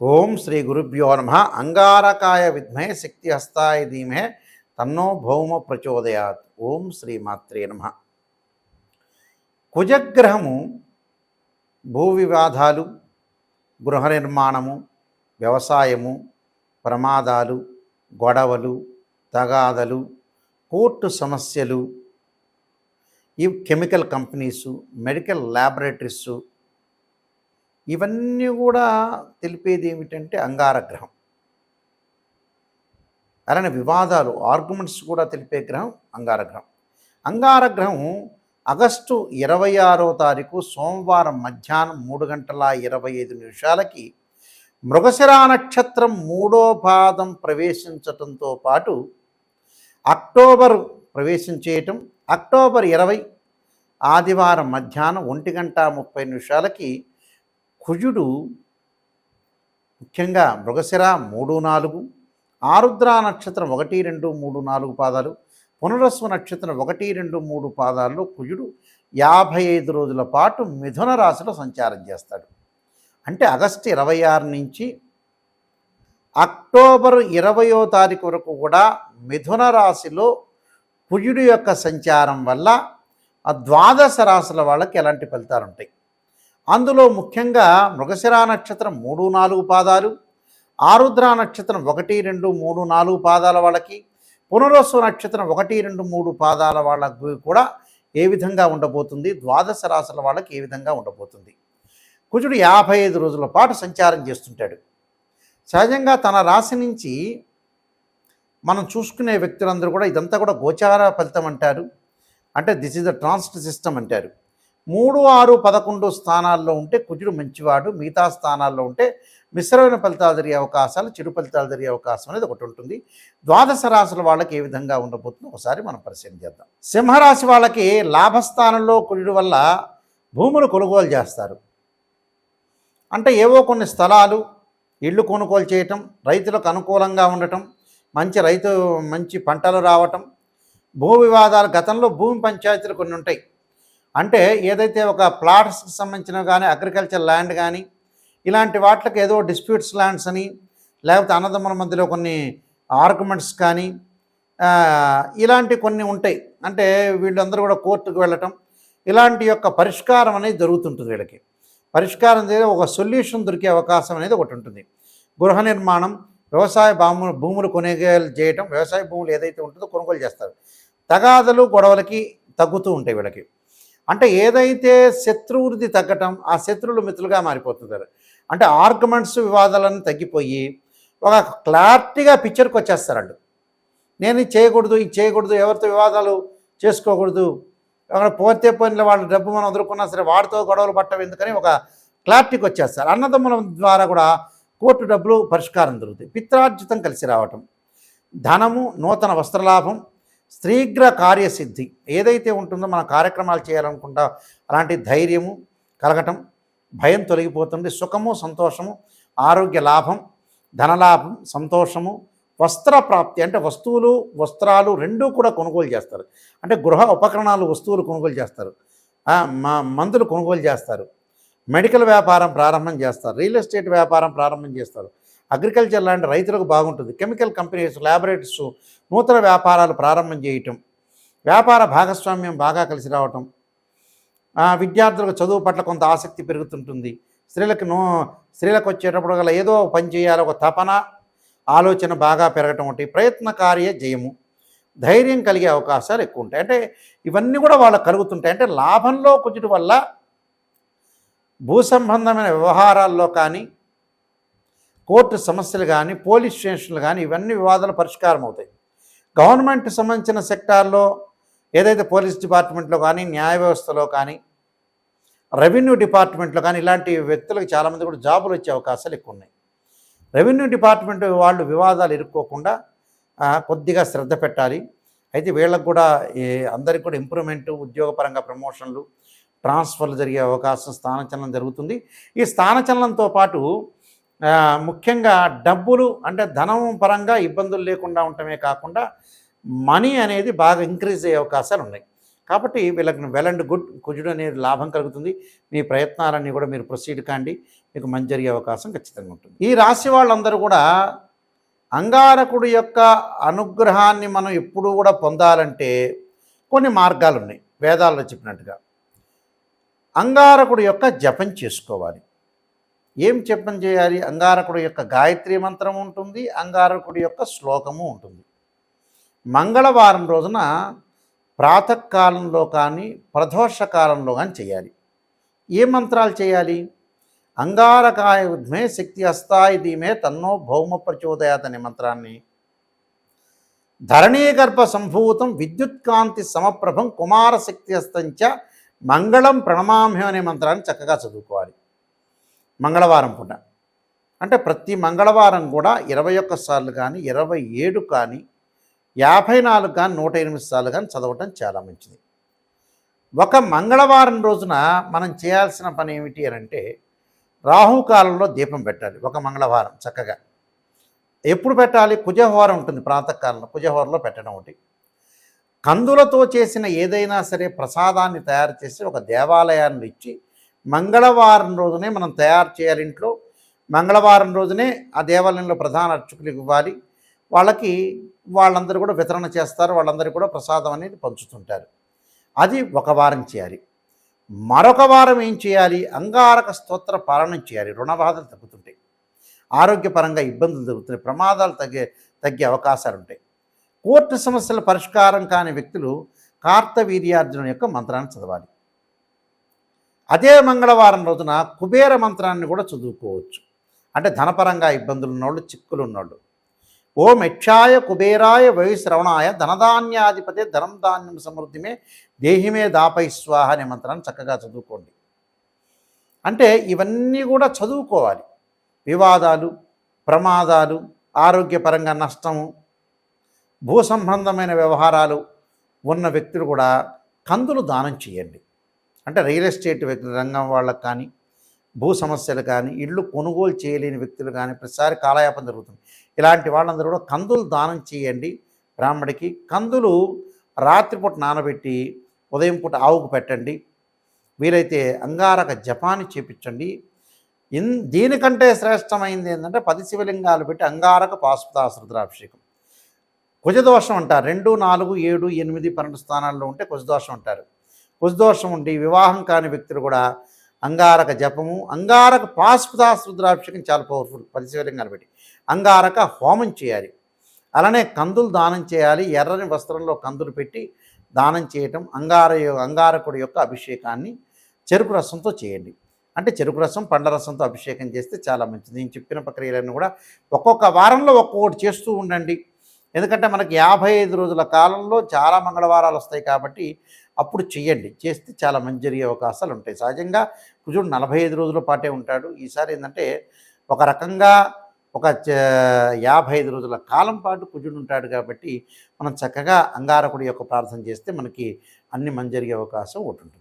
ఓం శ్రీ గురుభ్యో నమ. అంగారకాయ విద్మహే శక్తిహస్తాయ ధీమహి తన్నో భౌమ ప్రచోదయాత్. ఓం శ్రీ మాత్రే నమ. కుజగ్రహము భూ వివాదాలు, గృహ నిర్మాణము, వ్యవసాయము, ప్రమాదాలు, గొడవలు, తగాదలు, కోర్టు సమస్యలు, ఈ కెమికల్ కంపెనీసు, మెడికల్ ల్యాబొరేటరీసు, ఇవన్నీ కూడా తెలిపేది ఏమిటంటే అంగారగ్రహం. అలానే వివాదాలు, ఆర్గ్యుమెంట్స్ కూడా తెలిపే గ్రహం అంగారగ్రహం. అంగారగ్రహం ఆగస్టు 26వ తారీఖు సోమవారం మధ్యాహ్నం 3:25 మృగశిరా నక్షత్రం 3వ పాదం ప్రవేశించటంతో పాటు అక్టోబర్ ప్రవేశించేయటం, అక్టోబర్ 20 ఆదివారం మధ్యాహ్నం 1:30 కుజుడు ముఖ్యంగా మృగశిర 3, 4, ఆరుద్ర నక్షత్రం 1, 2, 3, 4 పాదాలు, పునరస్సు నక్షత్రం 1, 2, 3 పాదాల్లో కుజుడు 55 రోజుల పాటు మిథున రాశిలో సంచారం చేస్తాడు. అంటే ఆగస్టు 26 నుంచి అక్టోబర్ 20వ తారీఖు వరకు కూడా మిథున రాశిలో కుజుడు యొక్క సంచారం వల్ల ఆ ద్వాదశ రాశుల వాళ్ళకి ఎలాంటి ఫలితాలు ఉంటాయి. అందులో ముఖ్యంగా మృగశిరా నక్షత్రం 3, 4 పాదాలు, ఆరుద్ర నక్షత్రం 1, 2, 3, 4 పాదాల వాళ్ళకి, పునరస్సు నక్షత్రం 1, 2, 3 పాదాల వాళ్ళకి కూడా ఏ విధంగా ఉండబోతుంది, ద్వాదశ రాశుల వాళ్ళకి ఏ విధంగా ఉండబోతుంది. కుజుడు 55 రోజుల పాటు సంచారం చేస్తుంటాడు. సహజంగా తన రాశి నుంచి మనం చూసుకునే వ్యక్తులందరూ కూడా ఇదంతా కూడా గోచార ఫలితం అంటారు. అంటే this is the transit system అంటారు. 3, 6, 11 స్థానాల్లో ఉంటే కుజుడు మంచివాడు, మిగతా స్థానాల్లో ఉంటే మిశ్రమైన ఫలితాలు జరిగే అవకాశాలు, చెడు ఫలితాలు జరిగే అవకాశం అనేది ఒకటి ఉంటుంది. ద్వాదశ రాశుల వాళ్ళకి ఏ విధంగా ఉండబోతుందో ఒకసారి మనం పరిశీలన చేద్దాం. సింహరాశి వాళ్ళకి లాభస్థానంలో కుజుడు వల్ల భూములు కొనుగోలు చేస్తారు. అంటే ఏవో కొన్ని స్థలాలు, ఇళ్ళు కొనుగోలు చేయటం, రైతులకు అనుకూలంగా ఉండటం, మంచి పంటలు రావటం, భూ వివాదాలు, గతంలో భూమి పంచాయతీలు కొన్ని ఉంటాయి. అంటే ఏదైతే ఒక ప్లాట్స్కి సంబంధించిన కానీ, అగ్రికల్చర్ ల్యాండ్ కానీ, ఇలాంటి వాటికి ఏదో డిస్ప్యూట్స్ ల్యాండ్స్ అని, లేకపోతే అన్నదమ్ముల మధ్యలో కొన్ని ఆర్గ్యుమెంట్స్ కానీ, ఇలాంటి కొన్ని ఉంటాయి. అంటే వీళ్ళందరూ కూడా కోర్టుకు వెళ్ళటం, ఇలాంటి యొక్క పరిష్కారం అనేది జరుగుతుంటుంది. వీళ్ళకి పరిష్కారం చేసి ఒక సొల్యూషన్ దొరికే అవకాశం అనేది ఒకటి ఉంటుంది. గృహ నిర్మాణం, వ్యవసాయ భూములు కొనుగోలు చేయటం, వ్యవసాయ భూములు ఏదైతే ఉంటుందో కొనుగోలు చేస్తారు. తగాదలు, గొడవలకి తగ్గుతూ ఉంటాయి వీళ్ళకి. అంటే ఏదైతే శత్రువృద్ధి తగ్గటం, ఆ శత్రువులు మిత్రులుగా మారిపోతున్నారు. అంటే ఆర్గ్యుమెంట్స్, వివాదాలన్నీ తగ్గిపోయి ఒక క్లారిటీగా పిక్చర్కి వచ్చేస్తారండి. నేను ఇది చేయకూడదు, ఎవరితో వివాదాలు చేసుకోకూడదు, ఎవరైనా పోతే పోయిన వాళ్ళ డబ్బు మనం వదులుకున్నా సరే వాడితో గొడవలు పట్టం ఎందుకని ఒక క్లారిటీకి వచ్చేస్తారు. అన్నదమ్ముల ద్వారా కూడా కోర్టు డబ్బులు పరిష్కారం దొరుకుతాయి. పిత్రార్జితం కలిసి రావటం, ధనము, నూతన వస్త్రలాభం, శీఘ్ర కార్యసిద్ధి ఏదైతే ఉంటుందో మన కార్యక్రమాలు చేయాలనుకుంటా అలాంటి ధైర్యము కలగటం, భయం తొలగిపోతుంది, సుఖము, సంతోషము, ఆరోగ్య లాభం, ధనలాభం, సంతోషము, వస్త్ర ప్రాప్తి అంటే వస్త్రాలు రెండూ కూడా కొనుగోలు చేస్తారు. అంటే గృహ ఉపకరణాలు, వస్తువులు కొనుగోలు చేస్తారు, మందులు కొనుగోలు చేస్తారు, మెడికల్ వ్యాపారం ప్రారంభం చేస్తారు, రియల్ ఎస్టేట్ వ్యాపారం ప్రారంభం చేస్తారు, అగ్రికల్చర్ లాంటి రైతులకు బాగుంటుంది, కెమికల్ కంపెనీస్, ల్యాబొరేటరీస్, నూతన వ్యాపారాలు ప్రారంభం చేయటం, వ్యాపార భాగస్వామ్యం బాగా కలిసి రావటం, విద్యార్థులకు చదువు పట్ల కొంత ఆసక్తి పెరుగుతుంటుంది. స్త్రీలకు వచ్చేటప్పుడు గల ఏదో పని చేయాలి ఒక తపన, ఆలోచన బాగా పెరగటం ఒకటి, ప్రయత్నకార్య జయము, ధైర్యం కలిగే అవకాశాలు ఎక్కువ ఉంటాయి. అంటే ఇవన్నీ కూడా వాళ్ళకు కలుగుతుంటాయి. అంటే లాభంలో కుజుడు వల్ల భూ సంబంధమైన వ్యవహారాల్లో కానీ, కోర్టు సమస్యలు కానీ, పోలీస్ స్టేషన్లు కానీ, ఇవన్నీ వివాదాలు పరిష్కారం అవుతాయి. గవర్నమెంట్ సంబంధించిన సెక్టార్లో ఏదైతే పోలీస్ డిపార్ట్మెంట్లో కానీ, న్యాయ వ్యవస్థలో కానీ, రెవెన్యూ డిపార్ట్మెంట్లో కానీ ఇలాంటి వ్యక్తులకు చాలామంది కూడా జాబులు వచ్చే అవకాశాలు ఎక్కువ ఉన్నాయి. రెవెన్యూ డిపార్ట్మెంట్ వాళ్ళు వివాదాలు ఇరుక్కోకుండా కొద్దిగా శ్రద్ధ పెట్టాలి. అయితే వీళ్ళకు కూడా అందరికీ కూడా ఇంప్రూవ్మెంటు, ఉద్యోగపరంగా ప్రమోషన్లు, ట్రాన్స్ఫర్లు జరిగే అవకాశం, స్థానచలనం జరుగుతుంది. ఈ స్థానచలనంతో పాటు ముఖ్యంగా డబ్బులు అంటే ధనం పరంగా ఇబ్బందులు లేకుండా ఉండటమే కాకుండా మనీ అనేది బాగా ఇంక్రీజ్ అయ్యే అవకాశాలు ఉన్నాయి. కాబట్టి వీళ్ళకి వెల్ అండ్ గుడ్, కుజుడు అనేది లాభం కలుగుతుంది. మీ ప్రయత్నాలన్నీ కూడా మీరు ప్రొసీడ్ కాండి, మీకు మంచి జరిగే అవకాశం ఖచ్చితంగా ఉంటుంది. ఈ రాశి వాళ్ళందరూ కూడా అంగారకుడి యొక్క అనుగ్రహాన్ని మనం ఎప్పుడూ కూడా పొందాలంటే కొన్ని మార్గాలు ఉన్నాయి. వేదాల్లో చెప్పినట్టుగా అంగారకుడి యొక్క జపం చేసుకోవాలి. ఏం జపం చేయాలి? అంగారకుడి యొక్క గాయత్రి మంత్రం ఉంటుంది, అంగారకుడి యొక్క శ్లోకము ఉంటుంది. మంగళవారం రోజున ప్రాతకాలంలో కానీ ప్రదోష కాలంలో కానీ చేయాలి. ఏ మంత్రాలు చేయాలి? అంగారకాయ ఉద్మే శక్తి అస్తాయి ధీమే తన్నో భౌమ ప్రచోదయాత్ అనే మంత్రాన్ని, ధరణీగర్భ సంభూతం విద్యుత్కాంతి సమప్రభం కుమార శక్తి అస్తంచ మంగళం ప్రణమామ్యం అనే మంత్రాన్ని చక్కగా చదువుకోవాలి మంగళవారం పూట. అంటే ప్రతి మంగళవారం కూడా 21 సార్లు కానీ, 27 కానీ, 54 కానీ, 108 సార్లు కానీ చదవటం చాలా మంచిది. ఒక మంగళవారం రోజున మనం చేయాల్సిన పని ఏమిటి అని అంటే రాహుకాలంలో దీపం పెట్టాలి. ఒక మంగళవారం చక్కగా ఎప్పుడు పెట్టాలి? కుజహోర ఉంటుంది ప్రాతకాలంలో, కుజహోరలో పెట్టడం ఒకటి. కందులతో చేసిన ఏదైనా సరే ప్రసాదాన్ని తయారు చేసి ఒక దేవాలయాన్ని ఇచ్చి మంగళవారం రోజునే మనం తయారు చేయాలి ఇంట్లో. మంగళవారం రోజునే ఆ దేవాలయంలో ప్రధాన అర్చకులకు ఇవ్వాలి. వాళ్ళందరూ కూడా వితరణ చేస్తారు, వాళ్ళందరూ కూడా ప్రసాదం అనేది పంచుతుంటారు. అది ఒక వారం చేయాలి. మరొక వారం ఏం చేయాలి? అంగారక స్తోత్ర పాలన చేయాలి. రుణబాధలు తగ్గుతుంటాయి, ఆరోగ్యపరంగా ఇబ్బందులు జరుగుతున్నాయి, ప్రమాదాలు తగ్గే అవకాశాలు ఉంటాయి. కోర్టు సమస్యల పరిష్కారం కాని వ్యక్తులు కార్తవీర్యార్జున యొక్క మంత్రాన్ని చదవాలి. అదే మంగళవారం రోజున కుబేర మంత్రాన్ని కూడా చదువుకోవచ్చు. అంటే ధనపరంగా ఇబ్బందులు ఉన్నోళ్ళు, చిక్కులు ఉన్నోళ్ళు. ఓం యక్షాయ కుబేరాయ వైశ్రవణాయ ధనధాన్యాధిపతే ధనం ధాన్యం సమృద్ధిమే దేహిమే దాపై స్వాహ అనే మంత్రాన్ని చక్కగా చదువుకోండి. అంటే ఇవన్నీ కూడా చదువుకోవాలి. వివాదాలు, ప్రమాదాలు, ఆరోగ్యపరంగా నష్టము, భూ సంబంధమైన వ్యవహారాలు ఉన్న వ్యక్తులు కూడా కందులు దానం చేయండి. అంటే రియల్ ఎస్టేట్ రంగం వాళ్ళకు కానీ, భూ సమస్యలు కానీ, ఇళ్ళు కొనుగోలు చేయలేని వ్యక్తులు కానీ ప్రతిసారి కాలయాపన జరుగుతుంది. ఇలాంటి వాళ్ళందరూ కూడా కందులు దానం చేయండి. బ్రాహ్మడికి కందులు రాత్రిపూట నానబెట్టి ఉదయం పూట ఆవుకు పెట్టండి. వీలైతే అంగారక జపాన్ని చేపించండి. దీనికంటే శ్రేష్టమైంది ఏంటంటే 10 శివలింగాలు పెట్టి అంగారక పాశుపతాశ్రుద్రాభిషేకం. కుజదోషం అంటారు. 2, 4, 7, 8, 12 స్థానాల్లో ఉంటే కుజదోషం అంటారు. కుజదోషం ఉండి వివాహం కాని వ్యక్తులు కూడా అంగారక జపము, అంగారక పాశుపతాశ్రుద్రాభిషేకం చాలా పవర్ఫుల్. 10 శివలింగాలు పెట్టి అంగారక హోమం చేయాలి. అలానే కందులు దానం చేయాలి. ఎర్రని వస్త్రంలో కందులు పెట్టి దానం చేయటం. అంగారకుడి యొక్క అభిషేకాన్ని చెరుకు రసంతో చేయండి. అంటే చెరుకు రసం, పండ్ల రసంతో అభిషేకం చేస్తే చాలా మంచిది. నేను చెప్పిన ప్రక్రియలన్నీ కూడా ఒక్కొక్క వారంలో ఒక్కొక్కటి చేస్తూ ఉండండి. ఎందుకంటే మనకి 55 రోజుల కాలంలో చాలా మంగళవారాలు వస్తాయి కాబట్టి అప్పుడు చెయ్యండి. చేస్తే చాలా మంచి జరిగే అవకాశాలు ఉంటాయి. సహజంగా కుజుడు 45 రోజుల పాటే ఉంటాడు. ఈసారి ఏంటంటే ఒక రకంగా ఒక 55 రోజుల కాలం పాటు కుజుడు ఉంటాడు కాబట్టి మనం చక్కగా అంగారకుడి యొక్క ప్రార్థన చేస్తే మనకి అన్ని మంచి జరిగే అవకాశం ఉంటుంది.